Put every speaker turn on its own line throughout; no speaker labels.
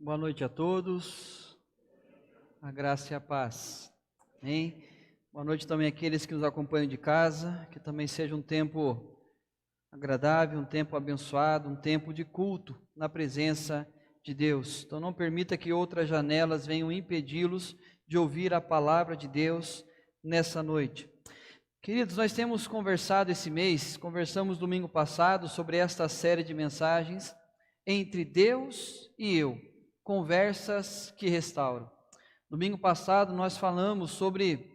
Boa noite a todos, a graça e a paz, amém? Boa noite também àqueles que nos acompanham de casa, que também seja um tempo agradável, um tempo abençoado, um tempo de culto na presença de Deus. Então não permita que outras janelas venham impedi-los de ouvir a palavra de Deus nessa noite. Queridos, nós temos conversado esse mês, conversamos domingo passado sobre esta série de mensagens, Entre Deus e Eu, conversas que restauram. Domingo passado nós falamos sobre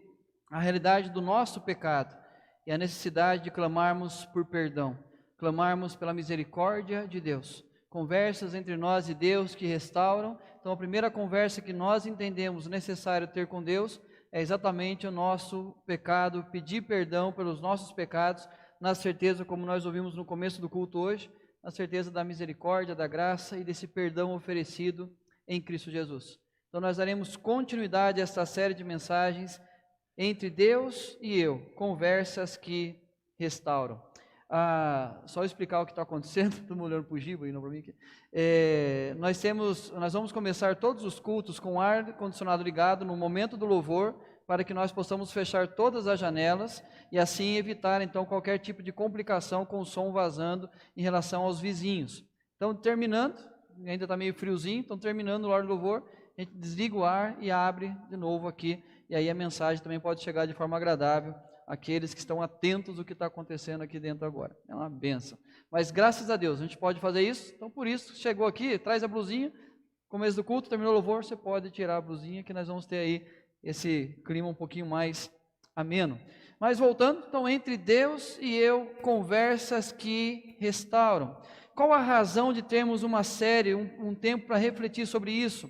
a realidade do nosso pecado e a necessidade de clamarmos por perdão, clamarmos pela misericórdia de Deus. Conversas entre nós e Deus que restauram. Então a primeira conversa que nós entendemos necessário ter com Deus é exatamente o nosso pecado, pedir perdão pelos nossos pecados, na certeza, como nós ouvimos no começo do culto hoje, na certeza da misericórdia, da graça e desse perdão oferecido em Cristo Jesus. Então nós daremos continuidade a esta série de mensagens, Entre Deus e Eu, conversas que restauram. Só explicar o que está acontecendo, estou olhando para o Giba e não para mim aqui. Nós vamos começar todos os cultos com o ar condicionado ligado no momento do louvor, para que nós possamos fechar todas as janelas e assim evitar então qualquer tipo de complicação com o som vazando em relação aos vizinhos. Então terminando, ainda está meio friozinho, então terminando o ar do louvor, a gente desliga o ar e abre de novo aqui, e aí a mensagem também pode chegar de forma agradável àqueles que estão atentos ao que está acontecendo aqui dentro agora. É uma bênção. Mas graças a Deus a gente pode fazer isso, então por isso chegou aqui, traz a blusinha, começo do culto, terminou o louvor, você pode tirar a blusinha que nós vamos ter aí esse clima um pouquinho mais ameno. Mas voltando, então, Entre Deus e Eu, conversas que restauram. Qual a razão de termos uma série, um tempo para refletir sobre isso?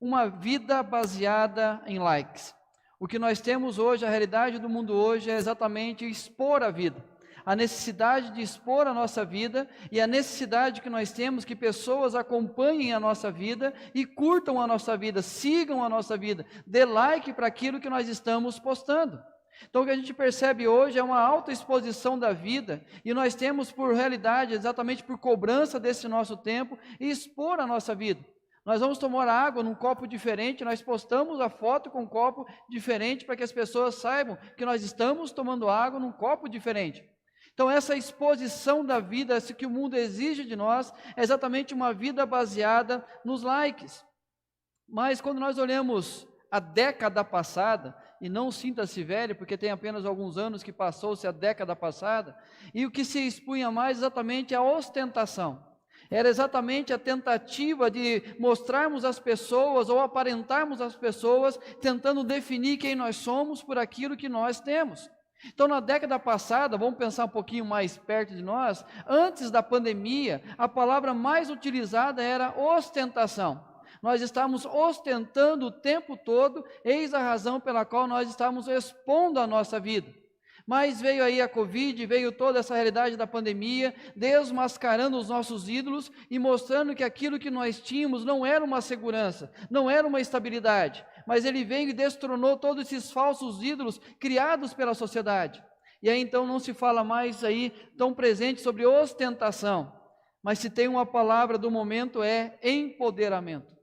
Uma vida baseada em likes. O que nós temos hoje, a realidade do mundo hoje é exatamente expor a vida. A necessidade de expor a nossa vida e a necessidade que nós temos que pessoas acompanhem a nossa vida e curtam a nossa vida, sigam a nossa vida, dê like para aquilo que nós estamos postando. Então o que a gente percebe hoje é uma autoexposição da vida e nós temos por realidade, exatamente por cobrança desse nosso tempo, expor a nossa vida. Nós vamos tomar água num copo diferente, nós postamos a foto com um copo diferente para que as pessoas saibam que nós estamos tomando água num copo diferente. Então essa exposição da vida, isso que o mundo exige de nós, é exatamente uma vida baseada nos likes. Mas quando nós olhamos a década passada, e não sinta-se velho, porque tem apenas alguns anos que passou-se a década passada, e o que se expunha mais exatamente é a ostentação. Era exatamente a tentativa de mostrarmos às pessoas, ou aparentarmos às pessoas, tentando definir quem nós somos por aquilo que nós temos. Então na década passada, vamos pensar um pouquinho mais perto de nós, antes da pandemia, a palavra mais utilizada era ostentação. Nós estávamos ostentando o tempo todo, eis a razão pela qual nós estávamos expondo a nossa vida. Mas veio aí a Covid, veio toda essa realidade da pandemia, desmascarando os nossos ídolos e mostrando que aquilo que nós tínhamos não era uma segurança, não era uma estabilidade, mas ele veio e destronou todos esses falsos ídolos criados pela sociedade. E aí então não se fala mais aí tão presente sobre ostentação, mas se tem uma palavra do momento é empoderamento.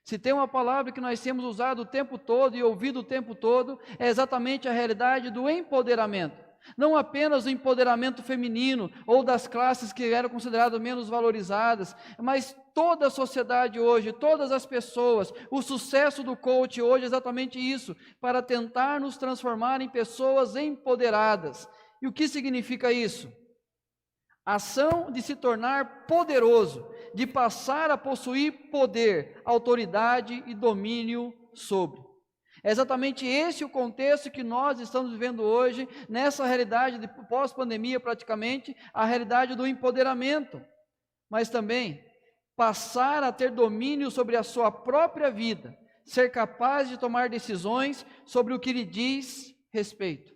Se tem uma palavra que nós temos usado o tempo todo e ouvido o tempo todo, é exatamente a realidade do empoderamento. Não apenas o empoderamento feminino ou das classes que eram consideradas menos valorizadas, mas toda a sociedade hoje, todas as pessoas, o sucesso do coach hoje é exatamente isso, para tentar nos transformar em pessoas empoderadas. E o que significa isso? Ação de se tornar poderoso, de passar a possuir poder, autoridade e domínio sobre. É exatamente esse o contexto que nós estamos vivendo hoje, nessa realidade de pós-pandemia praticamente, a realidade do empoderamento. Mas também passar a ter domínio sobre a sua própria vida, ser capaz de tomar decisões sobre o que lhe diz respeito.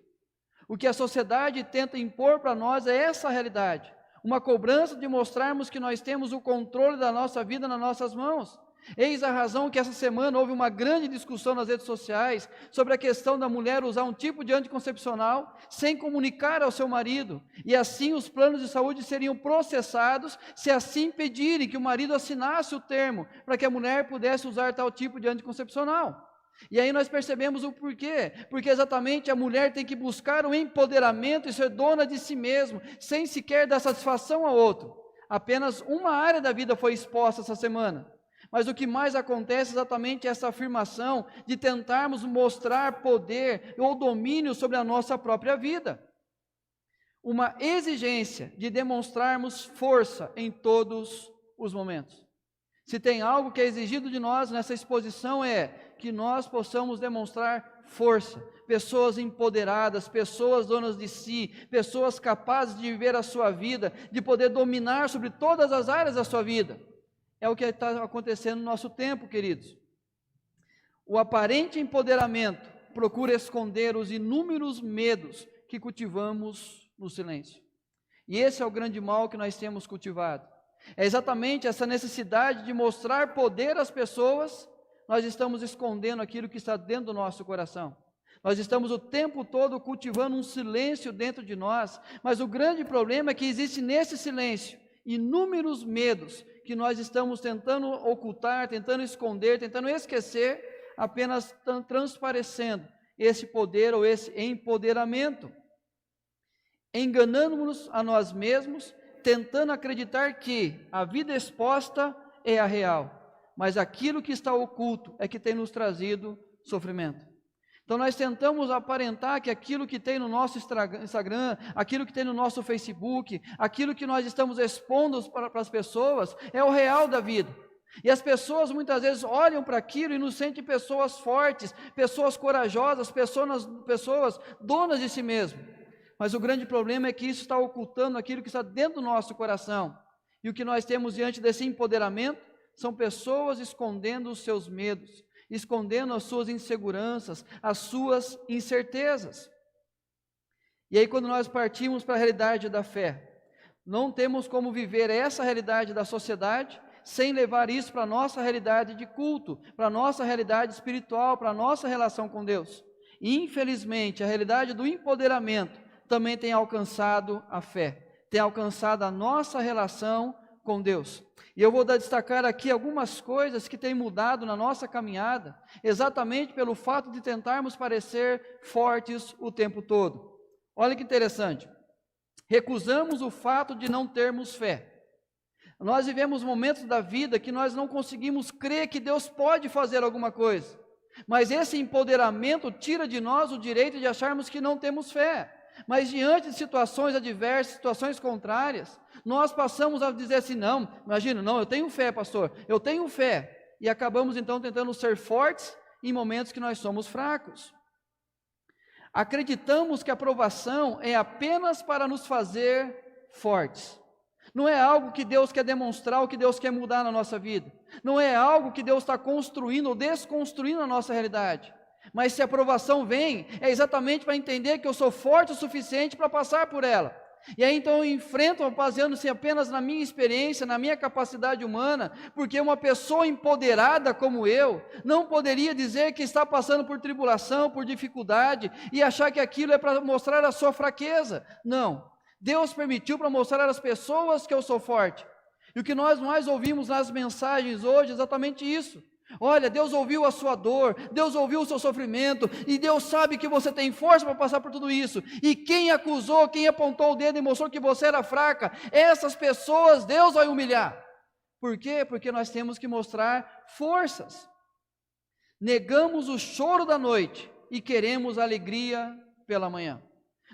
O que a sociedade tenta impor para nós é essa realidade. Uma cobrança de mostrarmos que nós temos o controle da nossa vida nas nossas mãos. Eis a razão que essa semana houve uma grande discussão nas redes sociais sobre a questão da mulher usar um tipo de anticoncepcional sem comunicar ao seu marido, e assim os planos de saúde seriam processados se assim pedirem que o marido assinasse o termo para que a mulher pudesse usar tal tipo de anticoncepcional. E aí nós percebemos o porquê, porque exatamente a mulher tem que buscar o empoderamento e ser dona de si mesma, sem sequer dar satisfação ao outro. Apenas uma área da vida foi exposta essa semana. Mas o que mais acontece é exatamente essa afirmação de tentarmos mostrar poder ou domínio sobre a nossa própria vida. Uma exigência de demonstrarmos força em todos os momentos. Se tem algo que é exigido de nós nessa exposição é que nós possamos demonstrar força. Pessoas empoderadas, pessoas donas de si, pessoas capazes de viver a sua vida, de poder dominar sobre todas as áreas da sua vida. É o que está acontecendo no nosso tempo, queridos. O aparente empoderamento procura esconder os inúmeros medos que cultivamos no silêncio. E esse é o grande mal que nós temos cultivado. É exatamente essa necessidade de mostrar poder às pessoas, nós estamos escondendo aquilo que está dentro do nosso coração. Nós estamos o tempo todo cultivando um silêncio dentro de nós, mas o grande problema é que existe nesse silêncio inúmeros medos que nós estamos tentando ocultar, tentando esconder, tentando esquecer, apenas transparecendo esse poder ou esse empoderamento. Enganando-nos a nós mesmos, tentando acreditar que a vida exposta é a real, mas aquilo que está oculto é que tem nos trazido sofrimento. Então nós tentamos aparentar que aquilo que tem no nosso Instagram, aquilo que tem no nosso Facebook, aquilo que nós estamos expondo para as pessoas, é o real da vida. E as pessoas muitas vezes olham para aquilo e nos sentem pessoas fortes, pessoas corajosas, pessoas donas de si mesmo. Mas o grande problema é que isso está ocultando aquilo que está dentro do nosso coração. E o que nós temos diante desse empoderamento são pessoas escondendo os seus medos, escondendo as suas inseguranças, as suas incertezas. E aí quando nós partimos para a realidade da fé, não temos como viver essa realidade da sociedade sem levar isso para a nossa realidade de culto, para a nossa realidade espiritual, para a nossa relação com Deus. E infelizmente a realidade do empoderamento também tem alcançado a fé, tem alcançado a nossa relação com Deus. E eu vou destacar aqui algumas coisas que têm mudado na nossa caminhada, exatamente pelo fato de tentarmos parecer fortes o tempo todo. Olha que interessante, recusamos o fato de não termos fé. Nós vivemos momentos da vida que nós não conseguimos crer que Deus pode fazer alguma coisa, mas esse empoderamento tira de nós o direito de acharmos que não temos fé. Mas diante de situações adversas, situações contrárias, nós passamos a dizer assim, não, imagina, não, eu tenho fé, pastor, eu tenho fé, e acabamos então tentando ser fortes em momentos que nós somos fracos. Acreditamos que a aprovação é apenas para nos fazer fortes. Não é algo que Deus quer demonstrar, ou que Deus quer mudar na nossa vida. Não é algo que Deus está construindo ou desconstruindo na nossa realidade. Mas se a aprovação vem, é exatamente para entender que eu sou forte o suficiente para passar por ela. E aí então eu enfrento, baseando-se apenas na minha experiência, na minha capacidade humana, porque uma pessoa empoderada como eu, não poderia dizer que está passando por tribulação, por dificuldade, e achar que aquilo é para mostrar a sua fraqueza. Não, Deus permitiu para mostrar às pessoas que eu sou forte. E o que nós mais ouvimos nas mensagens hoje é exatamente isso. Olha, Deus ouviu a sua dor, Deus ouviu o seu sofrimento, e Deus sabe que você tem força para passar por tudo isso. E quem acusou, quem apontou o dedo e mostrou que você era fraca, essas pessoas Deus vai humilhar. Por quê? Porque nós temos que mostrar forças. Negamos o choro da noite e queremos alegria pela manhã.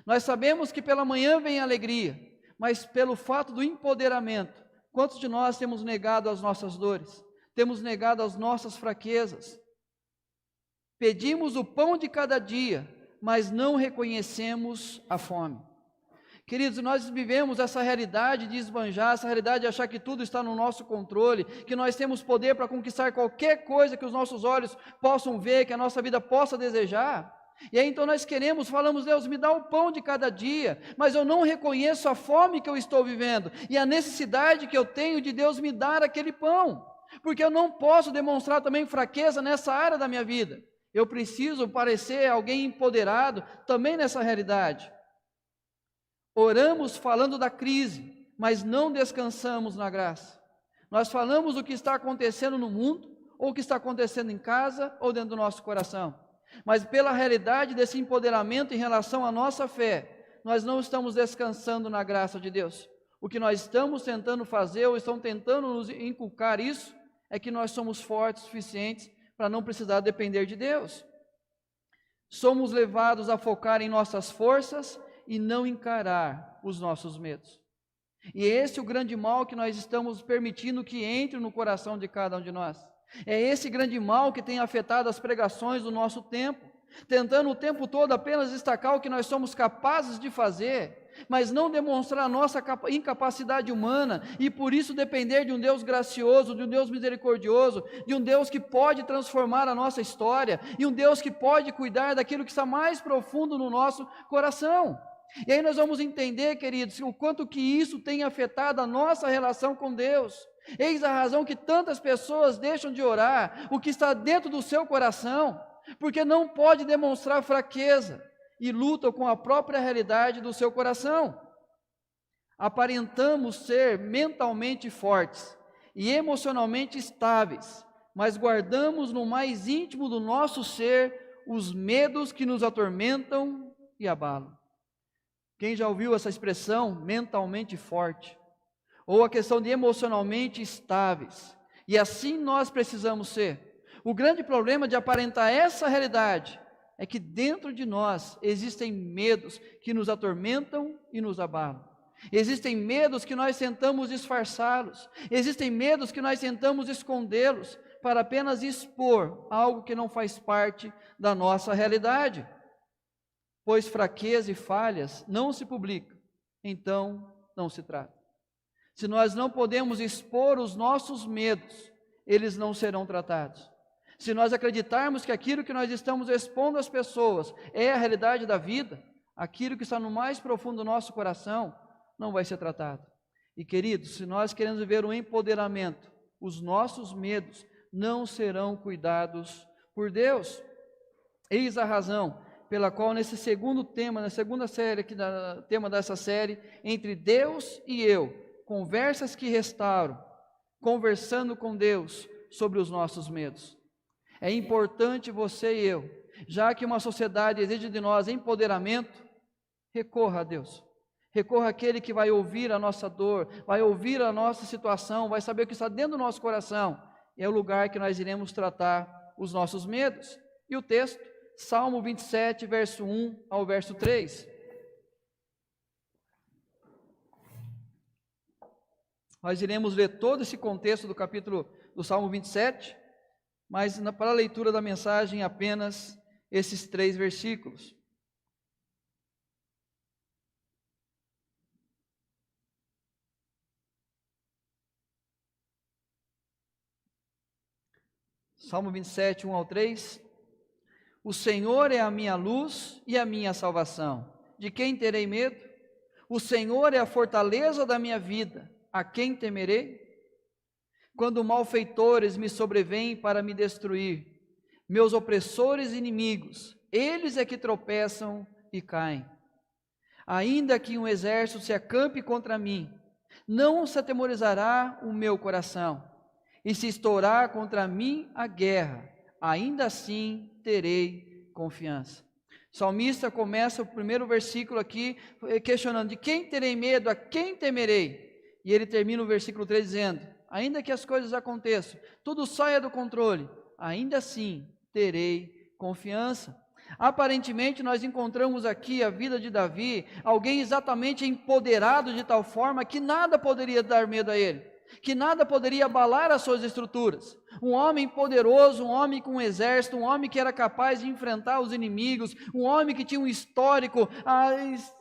Nós sabemos que pela manhã vem a alegria, mas pelo fato do empoderamento, quantos de nós temos negado as nossas dores? Temos negado as nossas fraquezas. Pedimos o pão de cada dia, mas não reconhecemos a fome. Queridos, nós vivemos essa realidade de esbanjar, essa realidade de achar que tudo está no nosso controle, que nós temos poder para conquistar qualquer coisa que os nossos olhos possam ver, que a nossa vida possa desejar. E aí então nós falamos, Deus, me dá o pão de cada dia, mas eu não reconheço a fome que eu estou vivendo, e a necessidade que eu tenho de Deus me dar aquele pão. porque eu não posso demonstrar também fraqueza nessa área da minha vida. Eu preciso parecer alguém empoderado também nessa realidade. Oramos falando da crise, mas não descansamos na graça. Nós falamos o que está acontecendo no mundo, ou o que está acontecendo em casa, ou dentro do nosso coração. Mas pela realidade desse empoderamento em relação à nossa fé, nós não estamos descansando na graça de Deus. O que nós estamos tentando fazer, ou estão tentando nos inculcar isso, é que nós somos fortes o suficientes para não precisar depender de Deus. Somos levados a focar em nossas forças e não encarar os nossos medos. E esse é o grande mal que nós estamos permitindo que entre no coração de cada um de nós. É esse grande mal que tem afetado as pregações do nosso tempo, tentando o tempo todo apenas destacar o que nós somos capazes de fazer, mas não demonstrar a nossa incapacidade humana, e por isso depender de um Deus gracioso, de um Deus misericordioso, de um Deus que pode transformar a nossa história, e um Deus que pode cuidar daquilo que está mais profundo no nosso coração. E aí nós vamos entender, queridos, o quanto que isso tem afetado a nossa relação com Deus. Eis a razão que tantas pessoas deixam de orar, o que está dentro do seu coração, porque não pode demonstrar fraqueza, e lutam com a própria realidade do seu coração. Aparentamos ser mentalmente fortes e emocionalmente estáveis, mas guardamos no mais íntimo do nosso ser os medos que nos atormentam e abalam. Quem já ouviu essa expressão, mentalmente forte? Ou a questão de emocionalmente estáveis. E assim nós precisamos ser. O grande problema de aparentar essa realidade é que dentro de nós existem medos que nos atormentam e nos abalam. Existem medos que nós tentamos disfarçá-los. Existem medos que nós tentamos escondê-los para apenas expor algo que não faz parte da nossa realidade. Pois fraqueza e falhas não se publicam, então não se trata. Se nós não podemos expor os nossos medos, eles não serão tratados. Se nós acreditarmos que aquilo que nós estamos expondo às pessoas é a realidade da vida, aquilo que está no mais profundo do nosso coração não vai ser tratado. E queridos, se nós queremos viver um empoderamento, os nossos medos não serão cuidados por Deus. Eis a razão pela qual nesse segundo tema, na segunda série aqui, tema dessa série, entre Deus e eu, conversas que restauram, conversando com Deus sobre os nossos medos. É importante você e eu, já que uma sociedade exige de nós empoderamento, recorra a Deus. Recorra àquele que vai ouvir a nossa dor, vai ouvir a nossa situação, vai saber o que está dentro do nosso coração. É o lugar que nós iremos tratar os nossos medos. E o texto, Salmo 27, verso 1 ao verso 3. Nós iremos ler todo esse contexto do capítulo do Salmo 27, mas para a leitura da mensagem apenas esses 3 versículos. Salmo 27, 1 ao 3. O Senhor é a minha luz e a minha salvação. De quem terei medo? O Senhor é a fortaleza da minha vida. A quem temerei? Quando malfeitores me sobrevêm para me destruir, meus opressores e inimigos, eles é que tropeçam e caem. Ainda que um exército se acampe contra mim, não se atemorizará o meu coração. E se estourar contra mim a guerra, ainda assim terei confiança. O salmista começa o primeiro versículo aqui questionando: de quem terei medo, a quem temerei? E ele termina o versículo 3 dizendo: ainda que as coisas aconteçam, tudo saia do controle, ainda assim terei confiança. Aparentemente nós encontramos aqui a vida de Davi, alguém exatamente empoderado de tal forma que nada poderia dar medo a ele, que nada poderia abalar as suas estruturas. Um homem poderoso, um homem com um exército, um homem que era capaz de enfrentar os inimigos, um homem que tinha um histórico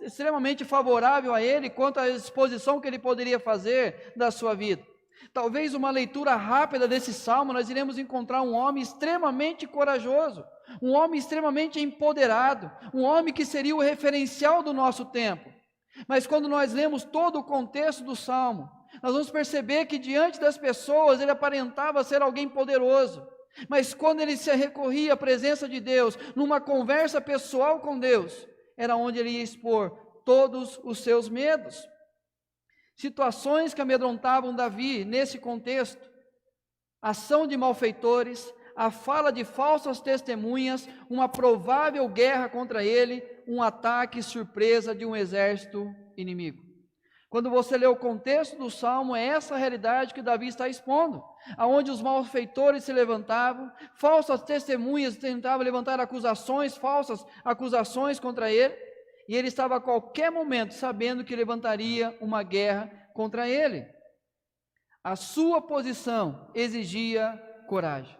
extremamente favorável a ele quanto à exposição que ele poderia fazer da sua vida. Talvez uma leitura rápida desse salmo, nós iremos encontrar um homem extremamente corajoso, um homem extremamente empoderado, um homem que seria o referencial do nosso tempo. Mas quando nós lemos todo o contexto do salmo, Nós vamos perceber que diante das pessoas ele aparentava ser alguém poderoso, mas quando ele se recorria à presença de Deus, numa conversa pessoal com Deus, era onde ele ia expor todos os seus medos. Situações que amedrontavam Davi nesse contexto: ação de malfeitores, a fala de falsas testemunhas, uma provável guerra contra ele, um ataque surpresa de um exército inimigo. Quando você lê o contexto do Salmo, é essa a realidade que Davi está expondo, aonde os malfeitores se levantavam, falsas testemunhas tentavam levantar falsas acusações contra ele, e ele estava a qualquer momento sabendo que levantaria uma guerra contra ele. A sua posição exigia coragem.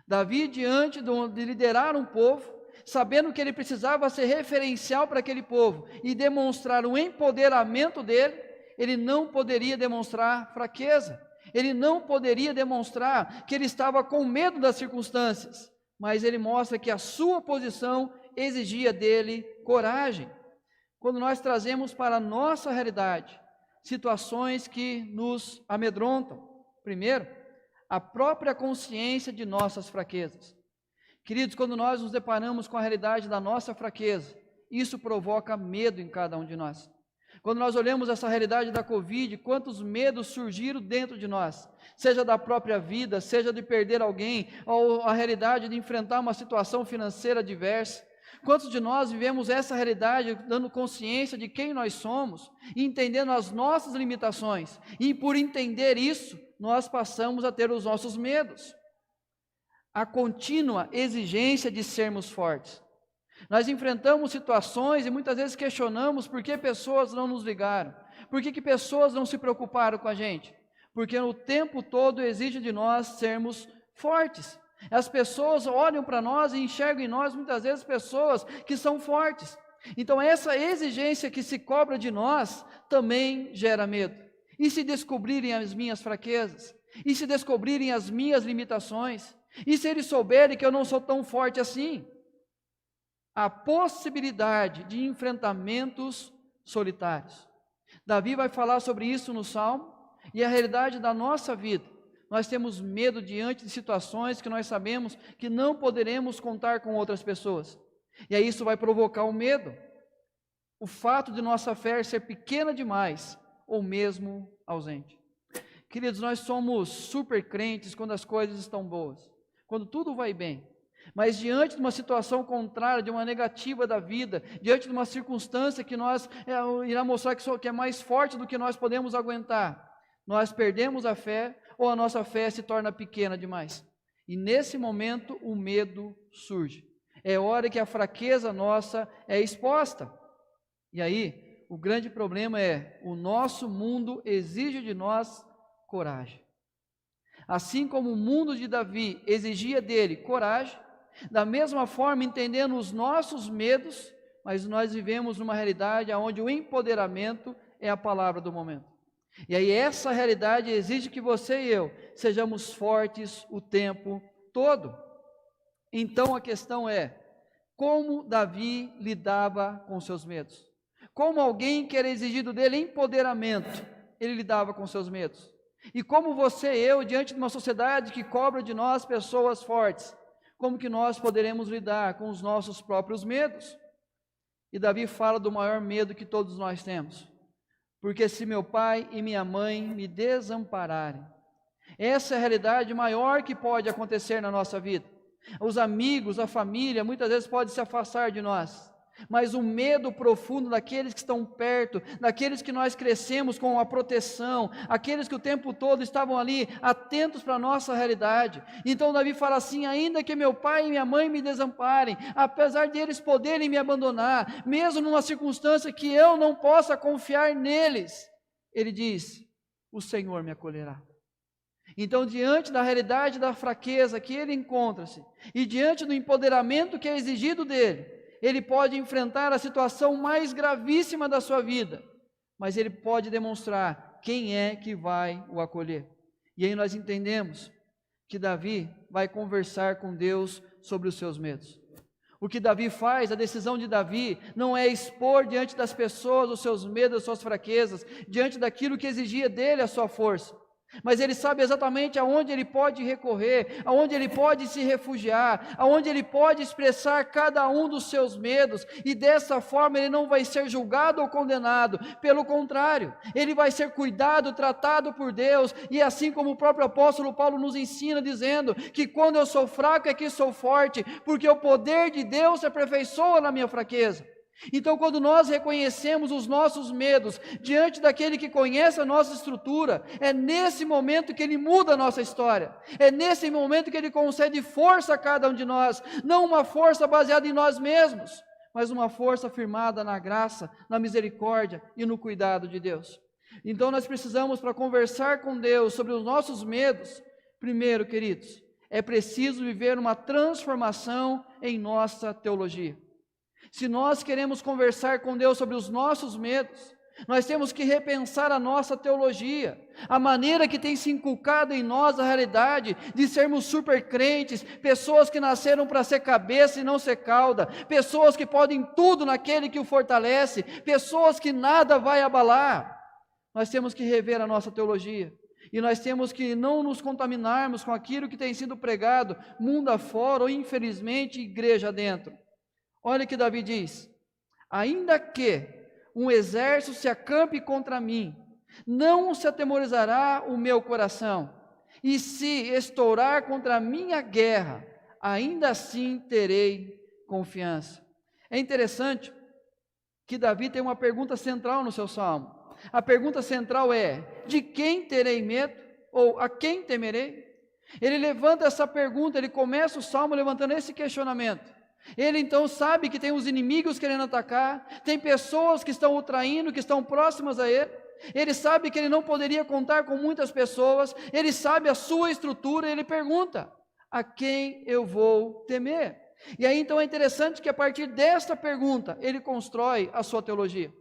Davi, diante de liderar um povo, sabendo que ele precisava ser referencial para aquele povo e demonstrar o empoderamento dele, ele não poderia demonstrar fraqueza, ele não poderia demonstrar que ele estava com medo das circunstâncias, mas ele mostra que a sua posição exigia dele coragem. Quando nós trazemos para a nossa realidade situações que nos amedrontam, primeiro, a própria consciência de nossas fraquezas. Queridos, quando nós nos deparamos com a realidade da nossa fraqueza, isso provoca medo em cada um de nós. Quando nós olhamos essa realidade da Covid, quantos medos surgiram dentro de nós, seja da própria vida, seja de perder alguém, ou a realidade de enfrentar uma situação financeira adversa. Quantos de nós vivemos essa realidade dando consciência de quem nós somos, e entendendo as nossas limitações, e por entender isso, nós passamos a ter os nossos medos. A contínua exigência de sermos fortes. Nós enfrentamos situações e muitas vezes questionamos por que pessoas não nos ligaram, por que pessoas não se preocuparam com a gente, porque o tempo todo exige de nós sermos fortes. As pessoas olham para nós e enxergam em nós muitas vezes pessoas que são fortes. Então essa exigência que se cobra de nós também gera medo. E se descobrirem as minhas fraquezas? E se descobrirem as minhas limitações? E se eles souberem que eu não sou tão forte assim? A possibilidade de enfrentamentos solitários. Davi vai falar sobre isso no Salmo, e a realidade da nossa vida. Nós temos medo diante de situações que nós sabemos que não poderemos contar com outras pessoas. E aí isso vai provocar o medo. O fato de nossa fé ser pequena demais, ou mesmo ausente. Queridos, nós somos super crentes quando as coisas estão boas, quando tudo vai bem. Mas diante de uma situação contrária, de uma negativa da vida, diante de uma circunstância que nós irá mostrar que é mais forte do que nós podemos aguentar, nós perdemos a fé, ou a nossa fé se torna pequena demais. E nesse momento o medo surge. É hora que a fraqueza nossa é exposta. E aí, o grande problema é, o nosso mundo exige de nós coragem. Assim como o mundo de Davi exigia dele coragem, da mesma forma, entendendo os nossos medos, mas nós vivemos numa realidade onde o empoderamento é a palavra do momento. E aí essa realidade exige que você e eu sejamos fortes o tempo todo. Então a questão é, como Davi lidava com seus medos? Como alguém que era exigido dele empoderamento, ele lidava com seus medos? E como você e eu, diante de uma sociedade que cobra de nós pessoas fortes, como que nós poderemos lidar com os nossos próprios medos? E Davi fala do maior medo que todos nós temos. Porque se meu pai e minha mãe me desampararem, essa é a realidade maior que pode acontecer na nossa vida. Os amigos, a família, muitas vezes podem se afastar de nós, mas o medo profundo daqueles que estão perto, daqueles que nós crescemos com a proteção, aqueles que o tempo todo estavam ali atentos para a nossa realidade. Então Davi fala assim, ainda que meu pai e minha mãe me desamparem, apesar de eles poderem me abandonar, mesmo numa circunstância que eu não possa confiar neles, ele diz, o Senhor me acolherá. Então, diante da realidade da fraqueza que ele encontra-se, e diante do empoderamento que é exigido dele, ele pode enfrentar a situação mais gravíssima da sua vida, mas ele pode demonstrar quem é que vai o acolher. E aí nós entendemos que Davi vai conversar com Deus sobre os seus medos. O que Davi faz, a decisão de Davi, não é expor diante das pessoas os seus medos, as suas fraquezas, diante daquilo que exigia dele a sua força. Mas ele sabe exatamente aonde ele pode recorrer, aonde ele pode se refugiar, aonde ele pode expressar cada um dos seus medos, e dessa forma ele não vai ser julgado ou condenado, pelo contrário, ele vai ser cuidado, tratado por Deus, e assim como o próprio apóstolo Paulo nos ensina, dizendo que quando eu sou fraco é que sou forte, porque o poder de Deus se aperfeiçoa na minha fraqueza. Então, quando nós reconhecemos os nossos medos diante daquele que conhece a nossa estrutura, é nesse momento que Ele muda a nossa história, é nesse momento que Ele concede força a cada um de nós, não uma força baseada em nós mesmos, mas uma força firmada na graça, na misericórdia e no cuidado de Deus. Então, nós precisamos, para conversar com Deus sobre os nossos medos, primeiro, queridos, é preciso viver uma transformação em nossa teologia. Se nós queremos conversar com Deus sobre os nossos medos, nós temos que repensar a nossa teologia, a maneira que tem se inculcado em nós a realidade de sermos super crentes, pessoas que nasceram para ser cabeça e não ser cauda, pessoas que podem tudo naquele que o fortalece, pessoas que nada vai abalar. Nós temos que rever a nossa teologia, e nós temos que não nos contaminarmos com aquilo que tem sido pregado mundo afora ou infelizmente igreja dentro. Olha o que Davi diz: ainda que um exército se acampe contra mim, não se atemorizará o meu coração, e se estourar contra a minha guerra, ainda assim terei confiança. É interessante que Davi tem uma pergunta central no seu salmo. A pergunta central é: de quem terei medo? Ou a quem temerei? Ele levanta essa pergunta, ele começa o salmo levantando esse questionamento. Ele então sabe que tem os inimigos querendo atacar, tem pessoas que estão o traindo, que estão próximas a ele. Ele sabe que ele não poderia contar com muitas pessoas, ele sabe a sua estrutura, ele pergunta: a quem eu vou temer? E aí então é interessante que a partir desta pergunta, ele constrói a sua teologia.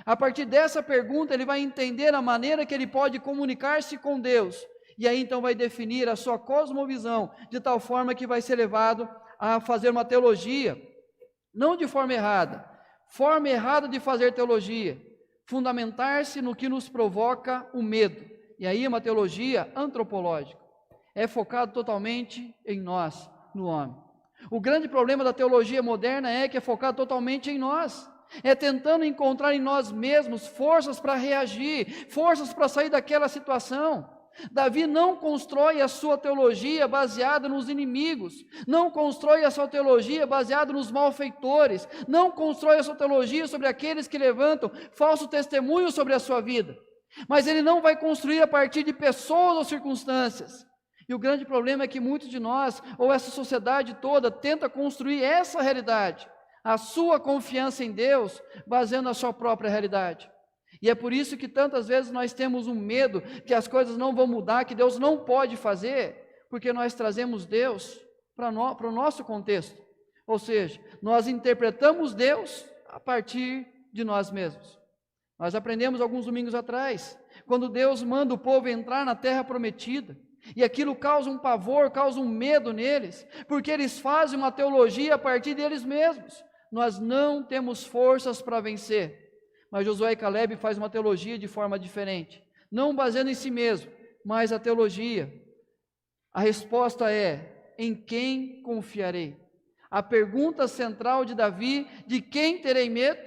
A partir dessa pergunta, ele vai entender a maneira que ele pode comunicar-se com Deus, e aí então vai definir a sua cosmovisão, de tal forma que vai ser levado a fazer uma teologia, não de forma errada de fazer teologia, fundamentar-se no que nos provoca o medo, e aí uma teologia antropológica, é focado totalmente em nós, no homem. O grande problema da teologia moderna é que é focado totalmente em nós, é tentando encontrar em nós mesmos forças para reagir, forças para sair daquela situação. Davi não constrói a sua teologia baseada nos inimigos, não constrói a sua teologia baseada nos malfeitores, não constrói a sua teologia sobre aqueles que levantam falso testemunho sobre a sua vida, mas ele não vai construir a partir de pessoas ou circunstâncias. E o grande problema é que muitos de nós, ou essa sociedade toda, tenta construir essa realidade, a sua confiança em Deus, baseando a sua própria realidade. E é por isso que tantas vezes nós temos um medo que as coisas não vão mudar, que Deus não pode fazer, porque nós trazemos Deus para o nosso contexto. Ou seja, nós interpretamos Deus a partir de nós mesmos. Nós aprendemos alguns domingos atrás, quando Deus manda o povo entrar na terra prometida, e aquilo causa um pavor, causa um medo neles, porque eles fazem uma teologia a partir deles mesmos. Nós não temos forças para vencer. Mas Josué e Caleb fazem uma teologia de forma diferente, não baseando em si mesmo, mas a teologia. A resposta é: em quem confiarei? A pergunta central de Davi, de quem terei medo?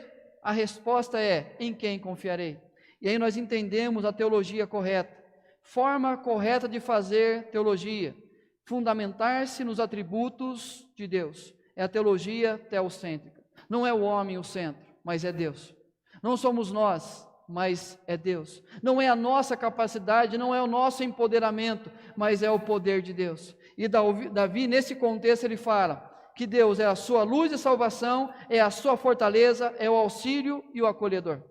A resposta é: em quem confiarei? E aí nós entendemos a teologia correta, forma correta de fazer teologia, fundamentar-se nos atributos de Deus. É a teologia teocêntrica. Não é o homem o centro, mas é Deus. Não somos nós, mas é Deus. Não é a nossa capacidade, não é o nosso empoderamento, mas é o poder de Deus. E Davi, nesse contexto, ele fala que Deus é a sua luz de salvação, é a sua fortaleza, é o auxílio e o acolhedor.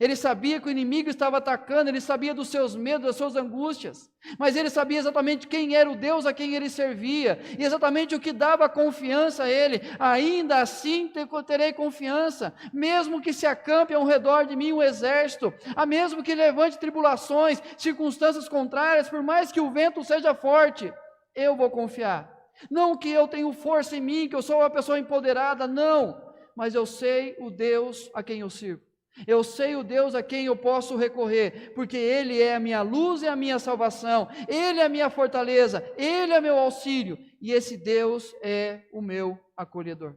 Ele sabia que o inimigo estava atacando, ele sabia dos seus medos, das suas angústias, mas ele sabia exatamente quem era o Deus a quem ele servia, e exatamente o que dava confiança a ele. Ainda assim terei confiança, mesmo que se acampe ao redor de mim um exército, a mesmo que levante tribulações, circunstâncias contrárias, por mais que o vento seja forte, eu vou confiar. Não que eu tenho força em mim, que eu sou uma pessoa empoderada, não. Mas eu sei o Deus a quem eu sirvo. Eu sei o Deus a quem eu posso recorrer, porque Ele é a minha luz e a minha salvação, Ele é a minha fortaleza, Ele é meu auxílio, e esse Deus é o meu acolhedor.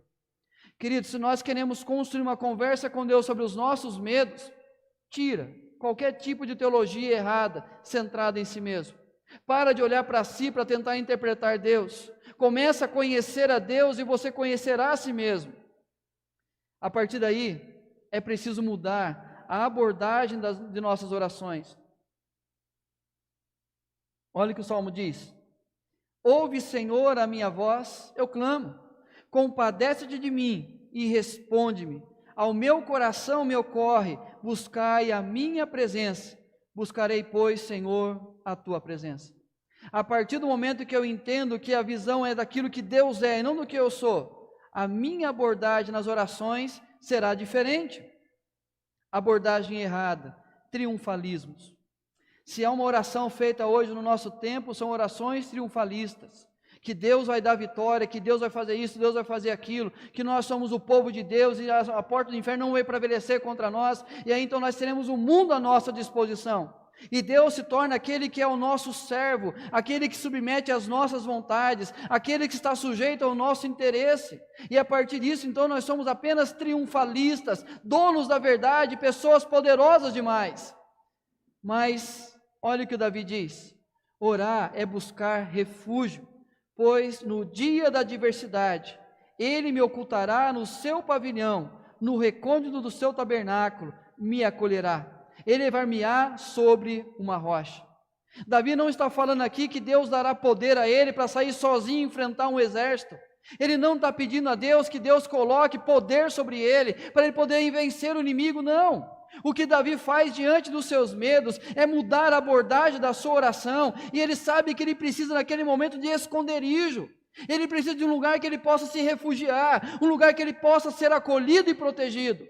Queridos, se nós queremos construir uma conversa com Deus sobre os nossos medos, tira qualquer tipo de teologia errada, centrada em si mesmo. Para de olhar para si para tentar interpretar Deus. Começa a conhecer a Deus e você conhecerá a si mesmo. A partir daí, é preciso mudar a abordagem de nossas orações. Olha o que o Salmo diz: ouve, Senhor, a minha voz, eu clamo, compadece-te de mim e responde-me. Ao meu coração me ocorre, buscai a minha presença. Buscarei, pois, Senhor, a tua presença. A partir do momento que eu entendo que a visão é daquilo que Deus é e não do que eu sou, a minha abordagem nas orações será diferente. Abordagem errada, triunfalismos. Se há uma oração feita hoje no nosso tempo, são orações triunfalistas. Que Deus vai dar vitória, que Deus vai fazer isso, Deus vai fazer aquilo, que nós somos o povo de Deus e a porta do inferno não veio prevalecer contra nós, e aí então nós teremos o mundo à nossa disposição. E Deus se torna aquele que é o nosso servo, aquele que submete às nossas vontades, aquele que está sujeito ao nosso interesse. E a partir disso, então, nós somos apenas triunfalistas, donos da verdade, pessoas poderosas demais. Mas, olha o que o Davi diz: orar é buscar refúgio, pois no dia da adversidade, Ele me ocultará no seu pavilhão, no recôndito do seu tabernáculo, me acolherá. Elevar-me-á sobre uma rocha. Davi não está falando aqui que Deus dará poder a ele para sair sozinho e enfrentar um exército. Ele não está pedindo a Deus que Deus coloque poder sobre ele, para ele poder vencer o inimigo, não. O que Davi faz diante dos seus medos é mudar a abordagem da sua oração, e ele sabe que ele precisa naquele momento de esconderijo. Ele precisa de um lugar que ele possa se refugiar, um lugar que ele possa ser acolhido e protegido.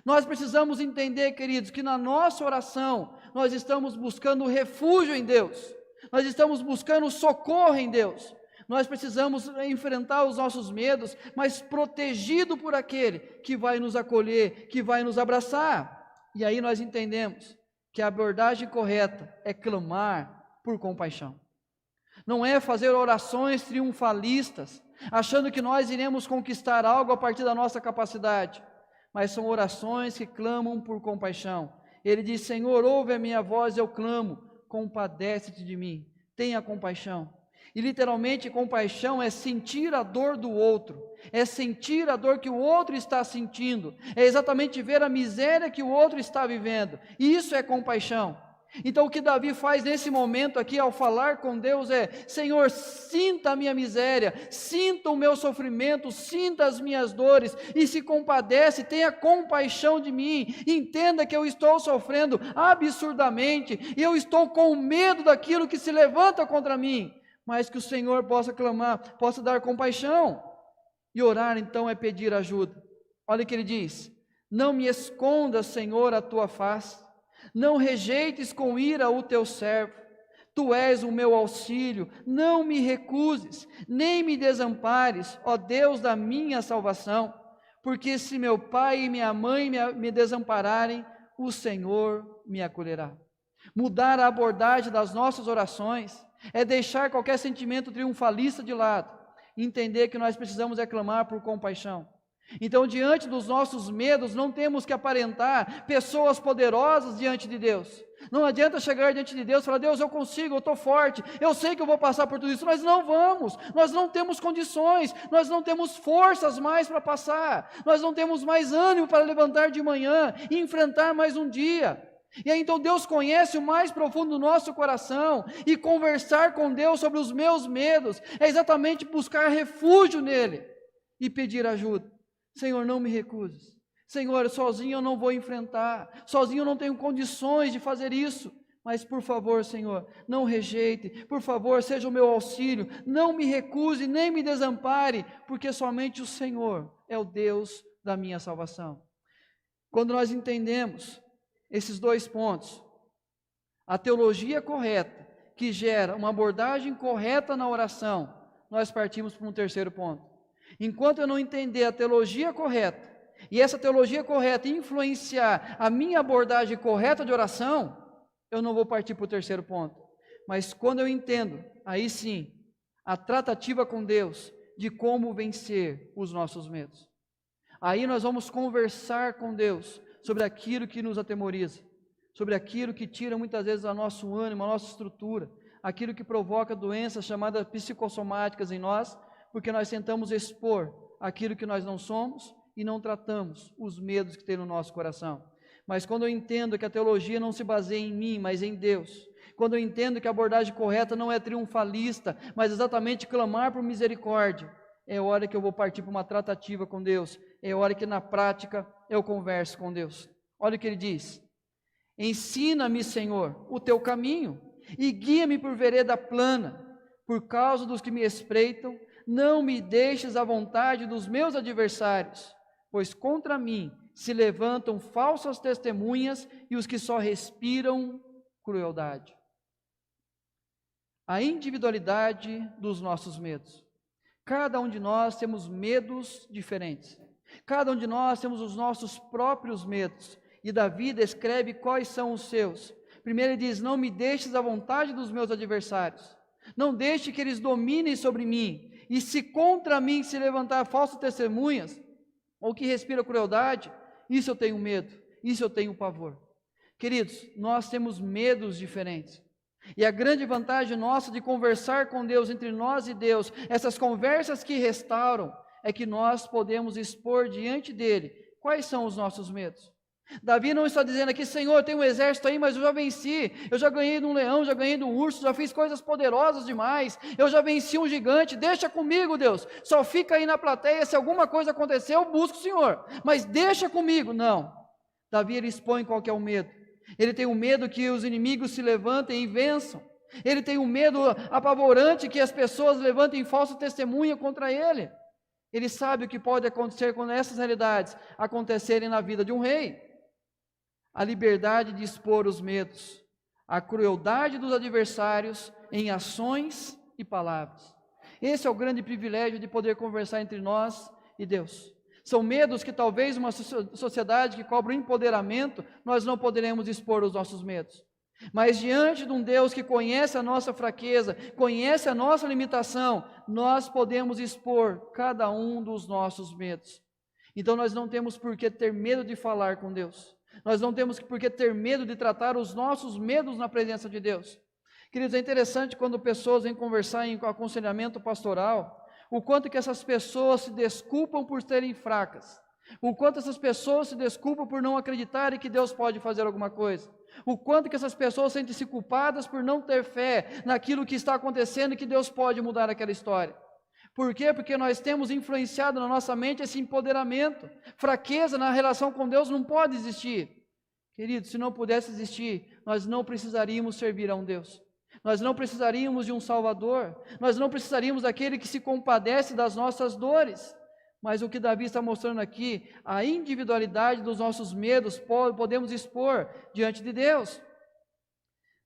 Nós precisamos entender, queridos, que na nossa oração, nós estamos buscando refúgio em Deus, nós estamos buscando socorro em Deus, nós precisamos enfrentar os nossos medos, mas protegido por aquele que vai nos acolher, que vai nos abraçar. E aí nós entendemos que a abordagem correta é clamar por compaixão. Não é fazer orações triunfalistas, achando que nós iremos conquistar algo a partir da nossa capacidade, mas são orações que clamam por compaixão. Ele diz: Senhor, ouve a minha voz, eu clamo, compadece-te de mim, tenha compaixão. E literalmente compaixão é sentir a dor do outro, é sentir a dor que o outro está sentindo, é exatamente ver a miséria que o outro está vivendo, e isso é compaixão. Então o que Davi faz nesse momento aqui ao falar com Deus é: Senhor, sinta a minha miséria, sinta o meu sofrimento, sinta as minhas dores e se compadece, tenha compaixão de mim, entenda que eu estou sofrendo absurdamente e eu estou com medo daquilo que se levanta contra mim, mas que o Senhor possa clamar, possa dar compaixão. E orar então é pedir ajuda. Olha o que ele diz: não me escondas, Senhor, a tua face, não rejeites com ira o teu servo, tu és o meu auxílio, não me recuses, nem me desampares, ó Deus da minha salvação, porque se meu pai e minha mãe me desampararem, o Senhor me acolherá. Mudar a abordagem das nossas orações é deixar qualquer sentimento triunfalista de lado, entender que nós precisamos clamar por compaixão. Então, diante dos nossos medos, não temos que aparentar pessoas poderosas diante de Deus. Não adianta chegar diante de Deus e falar: Deus, eu consigo, eu estou forte, eu sei que eu vou passar por tudo isso. Nós não vamos, nós não temos condições, nós não temos forças mais para passar, nós não temos mais ânimo para levantar de manhã e enfrentar mais um dia. E aí então Deus conhece o mais profundo do nosso coração, e conversar com Deus sobre os meus medos é exatamente buscar refúgio nele e pedir ajuda. Senhor, não me recuses. Senhor, sozinho eu não vou enfrentar, sozinho eu não tenho condições de fazer isso, mas por favor, Senhor, não rejeite, por favor, seja o meu auxílio, não me recuse, nem me desampare, porque somente o Senhor é o Deus da minha salvação. Quando nós entendemos esses dois pontos, a teologia correta, que gera uma abordagem correta na oração, nós partimos para um terceiro ponto. Enquanto eu não entender a teologia correta, e essa teologia correta influenciar a minha abordagem correta de oração, eu não vou partir para o terceiro ponto. Mas quando eu entendo, aí sim, a tratativa com Deus de como vencer os nossos medos. Aí nós vamos conversar com Deus sobre aquilo que nos atemoriza, sobre aquilo que tira muitas vezes o nosso ânimo, a nossa estrutura, aquilo que provoca doenças chamadas psicossomáticas em nós, porque nós tentamos expor aquilo que nós não somos e não tratamos os medos que tem no nosso coração. Mas quando eu entendo que a teologia não se baseia em mim, mas em Deus, quando eu entendo que a abordagem correta não é triunfalista, mas exatamente clamar por misericórdia, é hora que eu vou partir para uma tratativa com Deus, é hora que na prática eu converso com Deus. Olha o que ele diz: ensina-me, Senhor, o teu caminho, e guia-me por vereda plana, por causa dos que me espreitam, não me deixes à vontade dos meus adversários, pois contra mim se levantam falsas testemunhas e os que só respiram crueldade. A individualidade dos nossos medos. Cada um de nós temos medos diferentes. Cada um de nós temos os nossos próprios medos. E Davi descreve quais são os seus. Primeiro ele diz: não me deixes à vontade dos meus adversários. Não deixe que eles dominem sobre mim. E se contra mim se levantar falsas testemunhas, ou que respira crueldade, isso eu tenho medo, isso eu tenho pavor. Queridos, nós temos medos diferentes. E a grande vantagem nossa de conversar com Deus, entre nós e Deus, essas conversas que restauram, é que nós podemos expor diante dele quais são os nossos medos. Davi não está dizendo aqui: Senhor, tem um exército aí, mas eu já venci, eu já ganhei de um leão, já ganhei de um urso, já fiz coisas poderosas demais, eu já venci um gigante, deixa comigo, Deus, só fica aí na plateia, se alguma coisa acontecer eu busco o Senhor, mas deixa comigo. Não, Davi ele expõe qual que é o medo. Ele tem o medo que os inimigos se levantem e vençam, ele tem um medo apavorante que as pessoas levantem falsa testemunha contra ele. Ele sabe o que pode acontecer quando essas realidades acontecerem na vida de um rei. A liberdade de expor os medos, a crueldade dos adversários em ações e palavras. Esse é o grande privilégio de poder conversar entre nós e Deus. São medos que talvez uma sociedade que cobra o empoderamento, nós não poderemos expor os nossos medos. Mas diante de um Deus que conhece a nossa fraqueza, conhece a nossa limitação, nós podemos expor cada um dos nossos medos. Então nós não temos por que ter medo de falar com Deus. Nós não temos por que ter medo de tratar os nossos medos na presença de Deus. Queridos, é interessante quando pessoas vêm conversar em aconselhamento pastoral, o quanto que essas pessoas se desculpam por serem fracas, o quanto essas pessoas se desculpam por não acreditarem que Deus pode fazer alguma coisa, o quanto que essas pessoas sentem-se culpadas por não ter fé naquilo que está acontecendo e que Deus pode mudar aquela história. Por quê? Porque nós temos influenciado na nossa mente esse empoderamento. Fraqueza na relação com Deus não pode existir. Querido, se não pudesse existir, nós não precisaríamos servir a um Deus. Nós não precisaríamos de um Salvador. Nós não precisaríamos daquele que se compadece das nossas dores. Mas o que Davi está mostrando aqui, a individualidade dos nossos medos, podemos expor diante de Deus.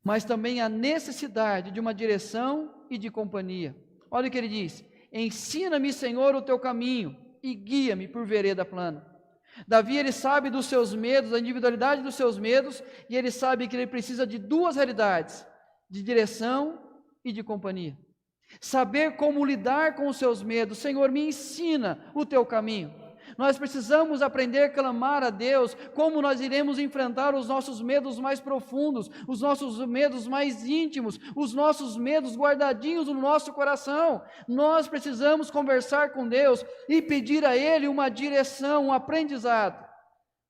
Mas também a necessidade de uma direção e de companhia. Olha o que ele diz: ensina-me, Senhor, o teu caminho e guia-me por vereda plana. Davi, ele sabe dos seus medos, da individualidade dos seus medos, e ele sabe que ele precisa de duas realidades, de direção e de companhia. Saber como lidar com os seus medos. Senhor, me ensina o teu caminho. Nós precisamos aprender a clamar a Deus, como nós iremos enfrentar os nossos medos mais profundos, os nossos medos mais íntimos, os nossos medos guardadinhos no nosso coração. Nós precisamos conversar com Deus e pedir a Ele uma direção, um aprendizado,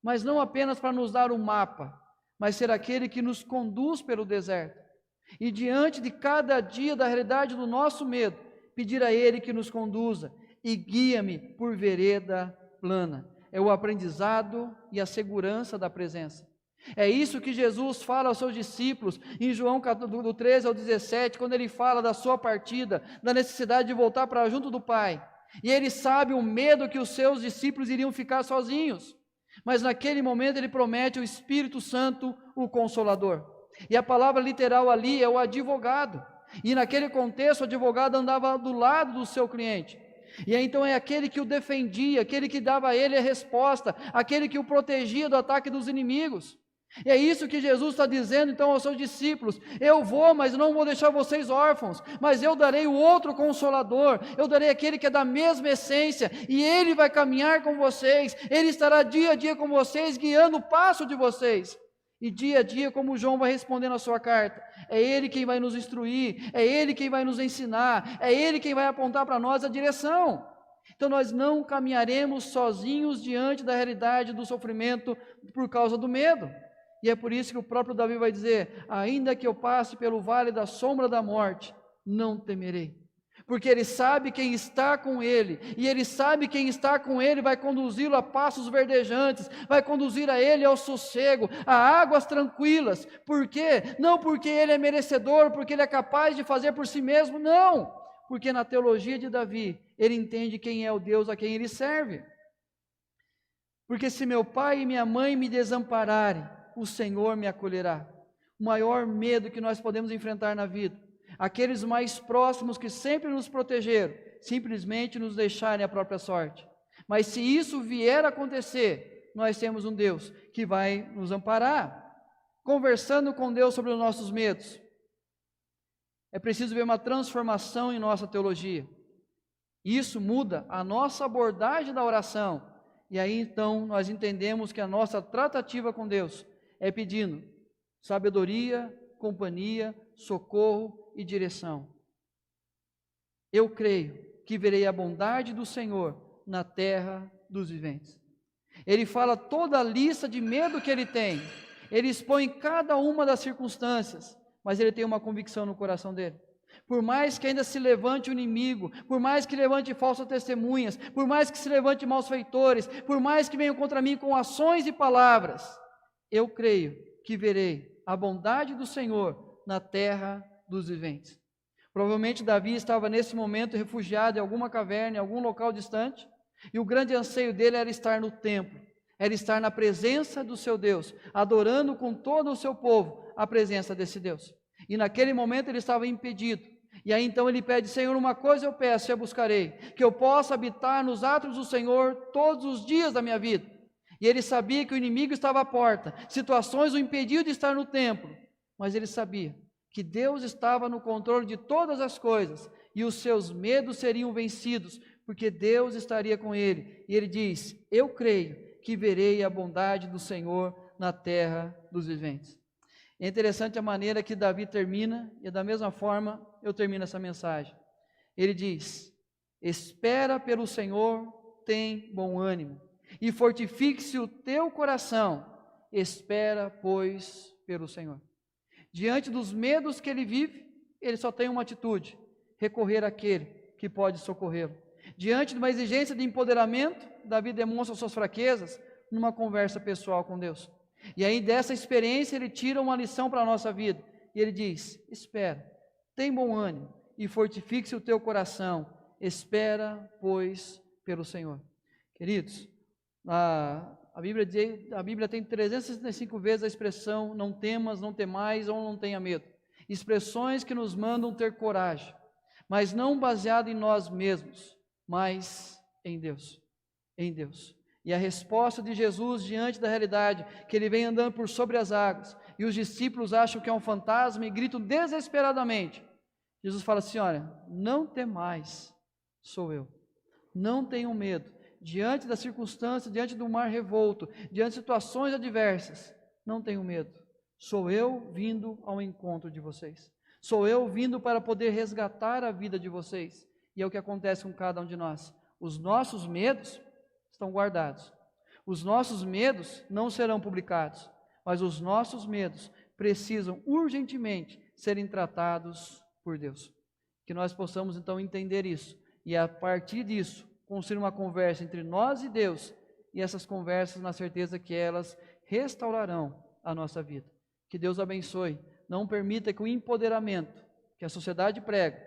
mas não apenas para nos dar um mapa, mas ser aquele que nos conduz pelo deserto. E diante de cada dia da realidade do nosso medo, pedir a Ele que nos conduza e guia-me por vereda plana. É o aprendizado e a segurança da presença. É isso que Jesus fala aos seus discípulos em João do 13 ao 17, quando ele fala da sua partida, da necessidade de voltar para junto do Pai. E ele sabe o medo que os seus discípulos iriam ficar sozinhos. Mas naquele momento ele promete o Espírito Santo, o Consolador. E a palavra literal ali é o advogado. E naquele contexto, o advogado andava do lado do seu cliente. E aí, então é aquele que o defendia, aquele que dava a ele a resposta, aquele que o protegia do ataque dos inimigos. E é isso que Jesus está dizendo então aos seus discípulos: eu vou, mas não vou deixar vocês órfãos, mas eu darei o outro Consolador, eu darei aquele que é da mesma essência, e ele vai caminhar com vocês, ele estará dia a dia com vocês, guiando o passo de vocês. E dia a dia, como João vai responder na sua carta, é ele quem vai nos instruir, é ele quem vai nos ensinar, é ele quem vai apontar para nós a direção. Então nós não caminharemos sozinhos diante da realidade do sofrimento por causa do medo. E é por isso que o próprio Davi vai dizer: ainda que eu passe pelo vale da sombra da morte, não temerei. Porque ele sabe quem está com ele, e ele sabe quem está com ele vai conduzi-lo a passos verdejantes, vai conduzir a ele ao sossego, a águas tranquilas. Por quê? Não porque ele é merecedor, porque ele é capaz de fazer por si mesmo, não. Porque na teologia de Davi, ele entende quem é o Deus a quem ele serve. Porque se meu pai e minha mãe me desampararem, o Senhor me acolherá. O maior medo que nós podemos enfrentar na vida, aqueles mais próximos que sempre nos protegeram, simplesmente nos deixarem à própria sorte. Mas se isso vier a acontecer, nós temos um Deus que vai nos amparar. Conversando com Deus sobre os nossos medos, é preciso ver uma transformação em nossa teologia. Isso muda a nossa abordagem da oração, e aí então nós entendemos que a nossa tratativa com Deus é pedindo sabedoria, companhia, socorro e direção. Eu creio que verei a bondade do Senhor na terra dos viventes. Ele fala toda a lista de medo que ele tem, ele expõe cada uma das circunstâncias, mas ele tem uma convicção no coração dele. Por mais que ainda se levante o inimigo, por mais que levante falsas testemunhas, por mais que se levante malfeitores, por mais que venham contra mim com ações e palavras, eu creio que verei a bondade do Senhor na terra dos viventes. Provavelmente Davi estava nesse momento refugiado em alguma caverna, em algum local distante, e o grande anseio dele era estar no templo, era estar na presença do seu Deus, adorando com todo o seu povo a presença desse Deus. E naquele momento ele estava impedido, e aí então ele pede: Senhor, uma coisa eu peço e a buscarei, que eu possa habitar nos átrios do Senhor todos os dias da minha vida. E ele sabia que o inimigo estava à porta, situações o impediam de estar no templo, mas ele sabia que Deus estava no controle de todas as coisas, e os seus medos seriam vencidos, porque Deus estaria com ele. E ele diz: eu creio que verei a bondade do Senhor na terra dos viventes. É interessante a maneira que Davi termina, e da mesma forma eu termino essa mensagem. Ele diz: espera pelo Senhor, tem bom ânimo, e fortifique-se o teu coração, espera, pois, pelo Senhor. Diante dos medos que ele vive, ele só tem uma atitude: recorrer àquele que pode socorrê-lo. Diante de uma exigência de empoderamento, Davi demonstra suas fraquezas numa conversa pessoal com Deus. E aí dessa experiência ele tira uma lição para a nossa vida, e ele diz: espera, tem bom ânimo, e fortifique-se o teu coração, espera, pois, pelo Senhor. Queridos, a Bíblia tem 365 vezes a expressão não temas, não temais ou não tenha medo. Expressões que nos mandam ter coragem, mas não baseado em nós mesmos, mas em Deus. Em Deus. E a resposta de Jesus diante da realidade, que ele vem andando por sobre as águas, e os discípulos acham que é um fantasma e gritam desesperadamente. Jesus fala assim: olha, não temais, sou eu. Não tenham medo. Diante das circunstâncias, diante do mar revolto, diante de situações adversas, não tenham medo. Sou eu vindo ao encontro de vocês. Sou eu vindo para poder resgatar a vida de vocês. E é o que acontece com cada um de nós. Os nossos medos estão guardados. Os nossos medos não serão publicados, mas os nossos medos precisam urgentemente serem tratados por Deus. Que nós possamos então entender isso, e a partir disso construir uma conversa entre nós e Deus, e essas conversas na certeza que elas restaurarão a nossa vida. Que Deus abençoe. Não permita que o empoderamento que a sociedade prega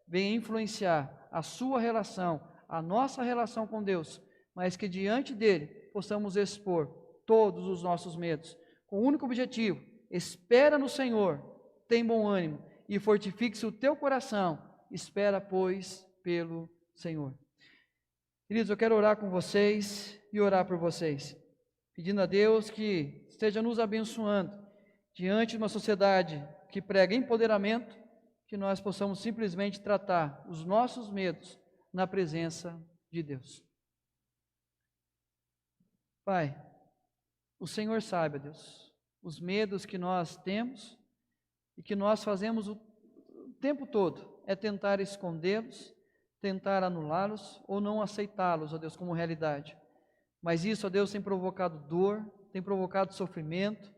venha influenciar a sua relação, a nossa relação com Deus, mas que diante dele possamos expor todos os nossos medos, com o único objetivo: espera no Senhor, tem bom ânimo, e fortifique-se o teu coração. Espera, pois, pelo Senhor. Queridos, eu quero orar com vocês e orar por vocês, pedindo a Deus que esteja nos abençoando diante de uma sociedade que prega empoderamento, que nós possamos simplesmente tratar os nossos medos na presença de Deus. Pai, o Senhor sabe, Deus, os medos que nós temos e que nós fazemos o tempo todo é tentar escondê-los, tentar anulá-los ou não aceitá-los, ó Deus, como realidade. Mas isso, ó Deus, tem provocado dor, tem provocado sofrimento,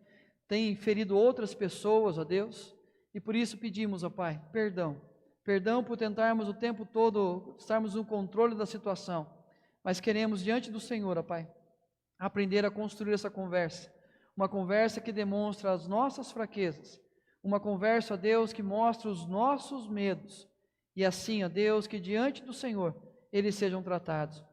tem ferido outras pessoas, ó Deus, e por isso pedimos, ó Pai, perdão. Perdão por tentarmos o tempo todo estarmos no controle da situação, mas queremos diante do Senhor, ó Pai, aprender a construir essa conversa, uma conversa que demonstra as nossas fraquezas, uma conversa, ó Deus, que mostra os nossos medos, e assim, ó Deus, que diante do Senhor, eles sejam tratados.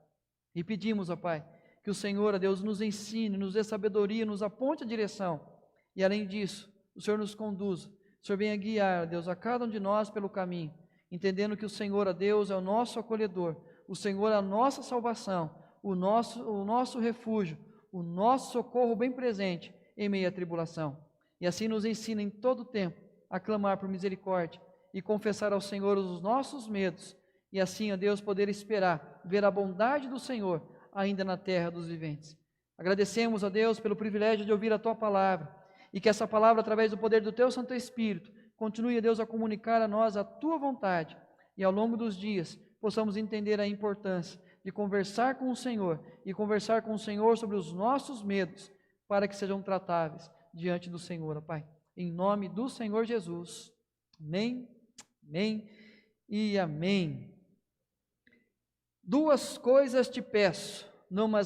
E pedimos, ó Pai, que o Senhor, ó Deus, nos ensine, nos dê sabedoria, nos aponte a direção, e além disso, o Senhor nos conduza, o Senhor venha guiar, ó Deus, a cada um de nós pelo caminho, entendendo que o Senhor, ó Deus, é o nosso acolhedor, o Senhor é a nossa salvação, o nosso refúgio, o nosso socorro bem presente em meio à tribulação. E assim nos ensina em todo o tempo a clamar por misericórdia e confessar ao Senhor os nossos medos, e assim, ó Deus, poder esperar, ver a bondade do Senhor ainda na terra dos viventes. Agradecemos, ó Deus, pelo privilégio de ouvir a Tua palavra, e que essa palavra, através do poder do Teu Santo Espírito, continue, ó Deus, a comunicar a nós a Tua vontade, e ao longo dos dias possamos entender a importância de conversar com o Senhor, e conversar com o Senhor sobre os nossos medos, para que sejam tratáveis diante do Senhor, ó Pai. Em nome do Senhor Jesus. Amém, amém e amém. Duas coisas te peço, não